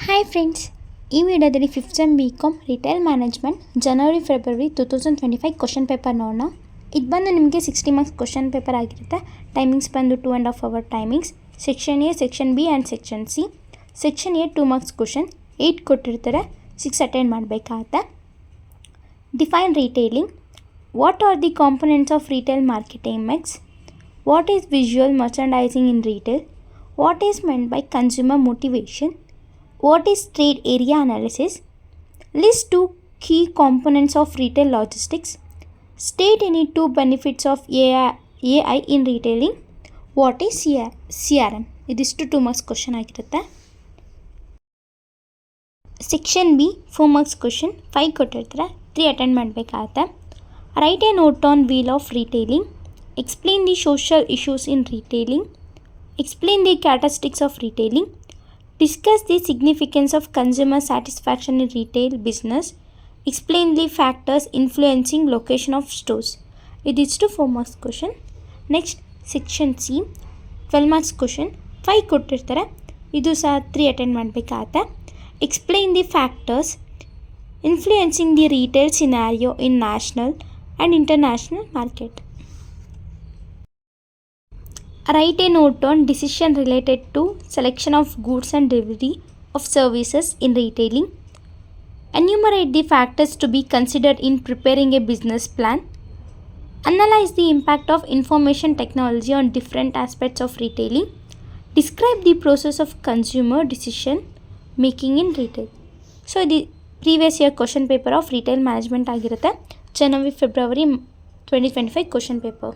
Hi friends, ಈ ವಿಡಿಯೋದಲ್ಲಿ 5th sem B Com retail management ಜನವರಿ ಫೆಬ್ರವರಿ 2025 ಕ್ವಶನ್ ಪೇಪರ್ ನೋಡೋಣ. ಇದು ಬಂದು ನಿಮಗೆ 60 ಮಾರ್ಕ್ಸ್ ಕ್ವಶನ್ ಪೇಪರ್ ಆಗಿರುತ್ತೆ. ಟೈಮಿಂಗ್ಸ್ ಬಂದು 2.5 hour timings. Section A, section B and section C. Section A 2 marks question 8 ಕೊಟ್ಟಿರ್ತಾರೆ, 6 ಅಟೆಂಡ್ ಮಾಡಬೇಕಾಗತ್ತೆ. Define retailing. What are the components of retail marketing mix? What is visual merchandising in retail? What is meant by consumer motivation? What is trade area analysis? List 2 key components of retail logistics. State any 2 benefits of AI in retailing. What is CRM? ಇದಿಷ್ಟು 2 marks question ಆಗಿರುತ್ತೆ. Section B 4 marks question 5 ಕೊಟ್ಟಿರ್ತಾರೆ, 3 attend ಮಾಡಬೇಕಾಗತ್ತೆ. Right A note on wheel of retailing. Explain the social issues in retailing. Explain the characteristics of retailing. Discuss the significance of consumer satisfaction in retail business. Explain the factors influencing location of stores. It is to 4 marks question. Next, section C 12 marks question 5 ಕೊಟ್ಟಿರ್ತಾರೆ, ಇದು ಸಹ 3 attend ಮಾಡಬೇಕಾಗತ್ತೆ. Explain the factors influencing the retail scenario in national and international market. Write a note on decision related to selection of goods and delivery of services in retailing. Enumerate the factors to be considered in preparing a business plan. Analyze the impact of information technology on different aspects of retailing. Describe the process of consumer decision making in retail. So the previous year question paper of retail management ಆಗಿರುತ್ತೆ, ಜನವರಿ ಫೆಬ್ರವರಿ 2025 question paper.